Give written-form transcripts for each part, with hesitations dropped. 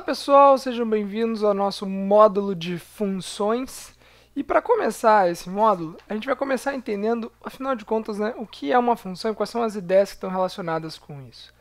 pessoal, sejam bem-vindos ao nosso módulo de funções. E para começar esse módulo, a gente vai começar entendendo, afinal de contas, né, o que é uma função e quais são as ideias que estão relacionadas com isso.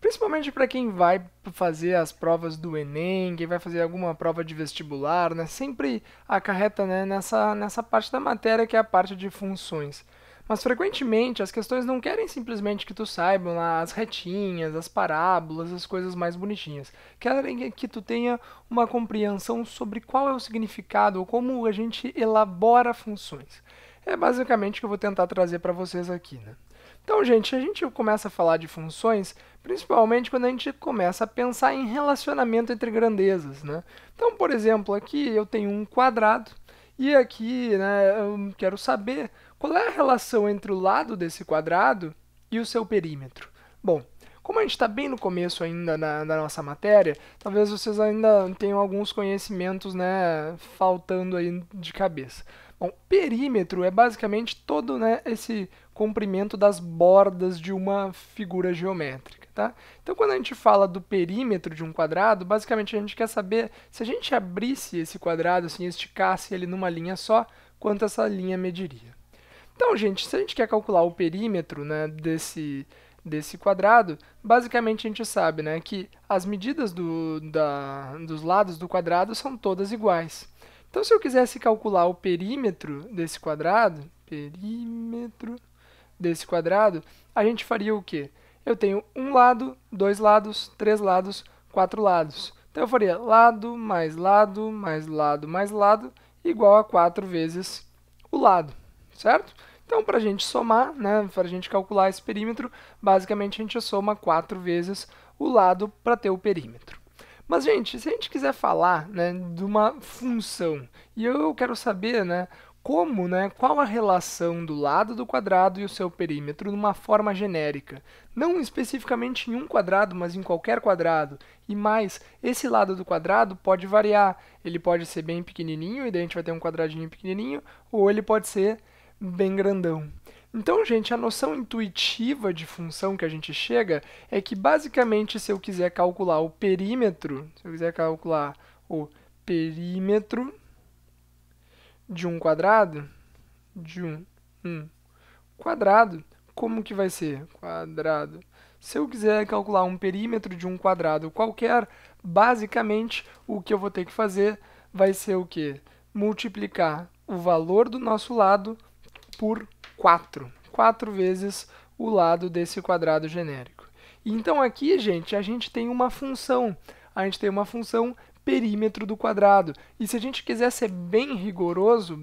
Principalmente para quem vai fazer as provas do Enem, quem vai fazer alguma prova de vestibular, né, sempre acarreta, né, nessa parte da matéria que é a parte de funções. Mas frequentemente as questões não querem simplesmente que tu saiba lá as retinhas, as parábolas, as coisas mais bonitinhas. Querem que tu tenha uma compreensão sobre qual é o significado ou como a gente elabora funções. É basicamente o que eu vou tentar trazer para vocês aqui, né? Então, gente, a gente começa a falar de funções, principalmente quando a gente começa a pensar em relacionamento entre grandezas, né? Então, por exemplo, aqui eu tenho um quadrado e aqui, né, eu quero saber qual é a relação entre o lado desse quadrado e o seu perímetro. Bom, como a gente está bem no começo ainda da nossa matéria, talvez vocês ainda tenham alguns conhecimentos, né, faltando aí de cabeça. Bom, perímetro é basicamente todo, né, esse comprimento das bordas de uma figura geométrica, tá? Então, quando a gente fala do perímetro de um quadrado, basicamente a gente quer saber se a gente abrisse esse quadrado, assim, esticasse ele numa linha só, quanto essa linha mediria. Então, gente, se a gente quer calcular o perímetro, né, desse quadrado, basicamente a gente sabe, né, que as medidas dos lados do quadrado são todas iguais. Então, se eu quisesse calcular o perímetro desse quadrado, a gente faria o quê? Eu tenho um lado, dois lados, três lados, quatro lados. Então, eu faria lado, mais lado, mais lado, mais lado, igual a 4 vezes o lado, certo? Então, para a gente somar, né, para a gente calcular esse perímetro, basicamente a gente soma 4 vezes o lado para ter o perímetro. Mas, gente, se a gente quiser falar, né, de uma função, e eu quero saber, né, como, né, qual a relação do lado do quadrado e o seu perímetro numa forma genérica. Não especificamente em um quadrado, mas em qualquer quadrado. E mais, esse lado do quadrado pode variar. Ele pode ser bem pequenininho, e daí a gente vai ter um quadradinho pequenininho, ou ele pode ser bem grandão. Então, gente, a noção intuitiva de função que a gente chega é que, basicamente, se eu quiser calcular o perímetro, de um quadrado, um quadrado, como que vai ser? Quadrado. Se eu quiser calcular um perímetro de um quadrado qualquer, basicamente, o que eu vou ter que fazer vai ser o quê? Multiplicar o valor do nosso lado por 4. 4 vezes o lado desse quadrado genérico. E então aqui, gente, a gente tem uma função. A gente tem uma função perímetro do quadrado. E se a gente quiser ser bem rigoroso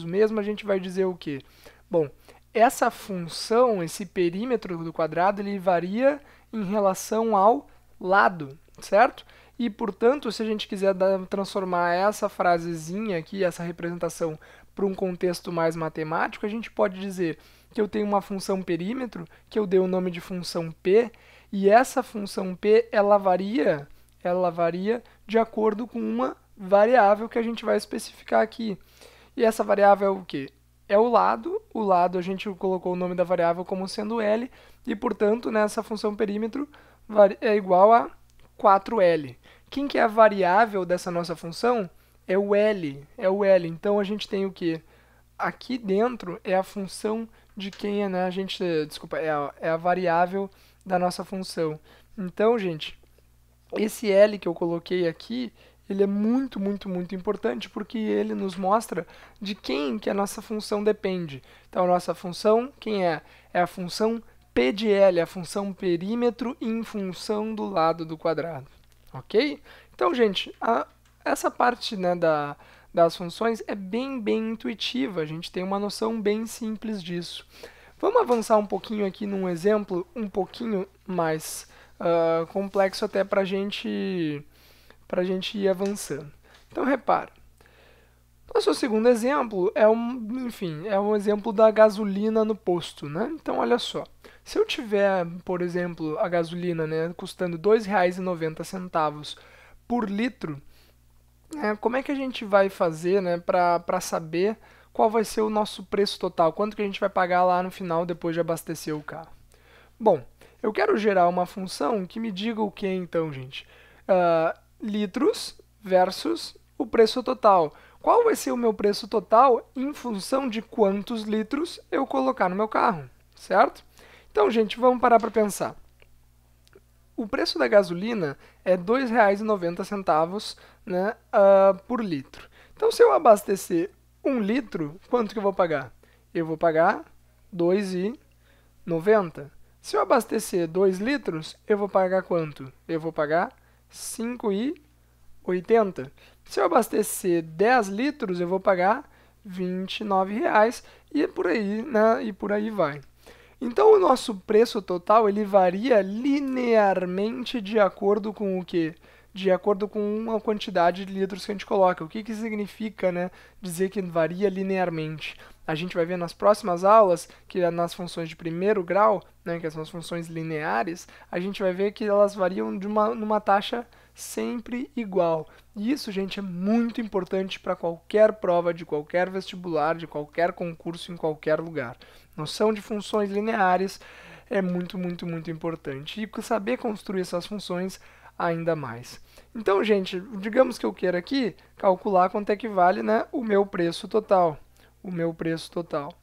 mesmo, a gente vai dizer o quê? Bom, essa função, esse perímetro do quadrado, ele varia em relação ao lado, certo? E, portanto, se a gente quiser transformar essa frasezinha aqui, essa representação, para um contexto mais matemático, a gente pode dizer que eu tenho uma função perímetro, que eu dei o nome de função P, e essa função P, ela varia de acordo com uma variável que a gente vai especificar aqui. E essa variável é o quê? É o lado a gente colocou o nome da variável como sendo L, e, portanto, nessa função perímetro é igual a 4L. Quem que é a variável dessa nossa função? É o L. Então, a gente tem o quê? Aqui dentro é a função de quem é, né? É a variável da nossa função. Então, gente, esse L que eu coloquei aqui, ele é muito, muito, muito importante porque ele nos mostra de quem que a nossa função depende. Então, a nossa função, quem é? É a função P de L, a função perímetro em função do lado do quadrado. Ok? Então, gente, essa parte, né, das funções é bem intuitiva. A gente tem uma noção bem simples disso. Vamos avançar um pouquinho aqui num exemplo um pouquinho mais complexo até para a gente ir avançando. Então, repara. Nosso segundo exemplo é um exemplo da gasolina no posto, né? Então, olha só. Se eu tiver, por exemplo, a gasolina, né, custando R$ 2,90 por litro, como é que a gente vai fazer, né, para saber qual vai ser o nosso preço total? Quanto que a gente vai pagar lá no final depois de abastecer o carro? Bom, eu quero gerar uma função que me diga o que então, gente? litros versus o preço total. Qual vai ser o meu preço total em função de quantos litros eu colocar no meu carro, certo? Então, gente, vamos parar para pensar. O preço da gasolina é R$ 2,90, né, por litro. Então, se eu abastecer 1 litro, quanto que eu vou pagar? Eu vou pagar R$ 2,90. Se eu abastecer 2 litros, eu vou pagar quanto? Eu vou pagar R$ 5,80. Se eu abastecer 10 litros, eu vou pagar R$ 29,00 e por aí, né? E por aí vai. Então, o nosso preço total ele varia linearmente de acordo com o quê? De acordo com a quantidade de litros que a gente coloca. O que que significa, né, dizer que varia linearmente? A gente vai ver nas próximas aulas que nas funções de primeiro grau, né, que são as funções lineares, a gente vai ver que elas variam numa taxa sempre igual. E isso, gente, é muito importante para qualquer prova de qualquer vestibular, de qualquer concurso em qualquer lugar. Noção de funções lineares é muito, muito, muito importante. E saber construir essas funções ainda mais. Então, gente, digamos que eu queira aqui calcular quanto é que vale, né, o meu preço total. O meu preço total.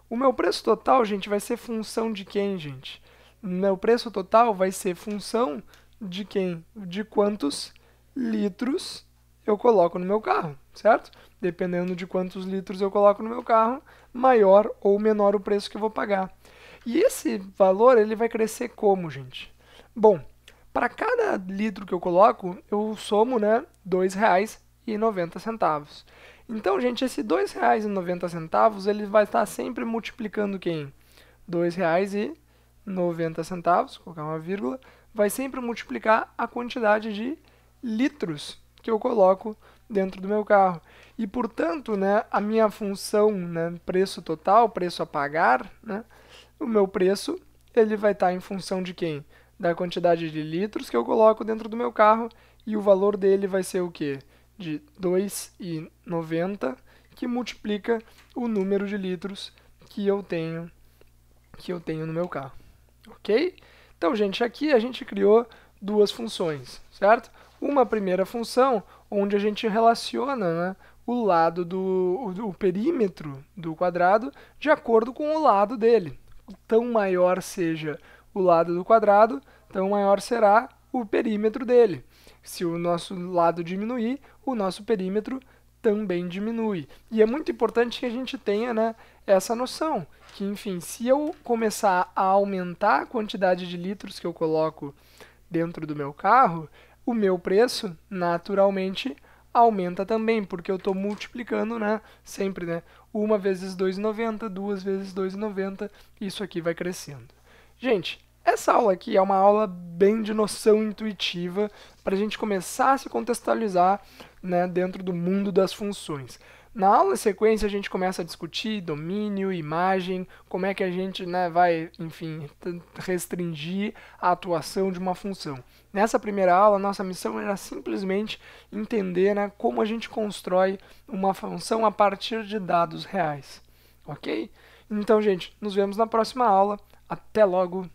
O meu preço total, gente, vai ser função de quem, gente? O meu preço total vai ser função de quem? De quantos litros eu coloco no meu carro, certo? Dependendo de quantos litros eu coloco no meu carro, maior ou menor o preço que eu vou pagar. E esse valor ele vai crescer como, gente? Bom, para cada litro que eu coloco, eu somo, né, R$ 2,90. Então, gente, esse R$ 2,90 ele vai estar sempre multiplicando quem? R$ 2,90, vou colocar uma vírgula, vai sempre multiplicar a quantidade de litros que eu coloco dentro do meu carro. E, portanto, né, a minha função, né, preço total, preço a pagar, né, o meu preço ele vai estar em função de quem? Da quantidade de litros que eu coloco dentro do meu carro e o valor dele vai ser o quê? De R$ 2,90 que multiplica o número de litros que eu tenho no meu carro. Ok? Então, gente, aqui a gente criou duas funções, certo? Uma primeira função, onde a gente relaciona, né, o lado o perímetro do quadrado de acordo com o lado dele. Tão maior seja o lado do quadrado, tão maior será o perímetro dele. Se o nosso lado diminuir, o nosso perímetro também diminui. E é muito importante que a gente tenha, né, essa noção, que, enfim, se eu começar a aumentar a quantidade de litros que eu coloco dentro do meu carro, o meu preço, naturalmente, aumenta também, porque eu estou multiplicando, né, sempre, né, 1 vezes 2,90, 2 vezes 2,90, isso aqui vai crescendo. Gente, essa aula aqui é uma aula bem de noção intuitiva para a gente começar a se contextualizar, né, dentro do mundo das funções. Na aula em sequência, a gente começa a discutir domínio, imagem, como é que a gente, né, vai, enfim, restringir a atuação de uma função. Nessa primeira aula, nossa missão era simplesmente entender, né, como a gente constrói uma função a partir de dados reais. Ok? Então, gente, nos vemos na próxima aula. Até logo!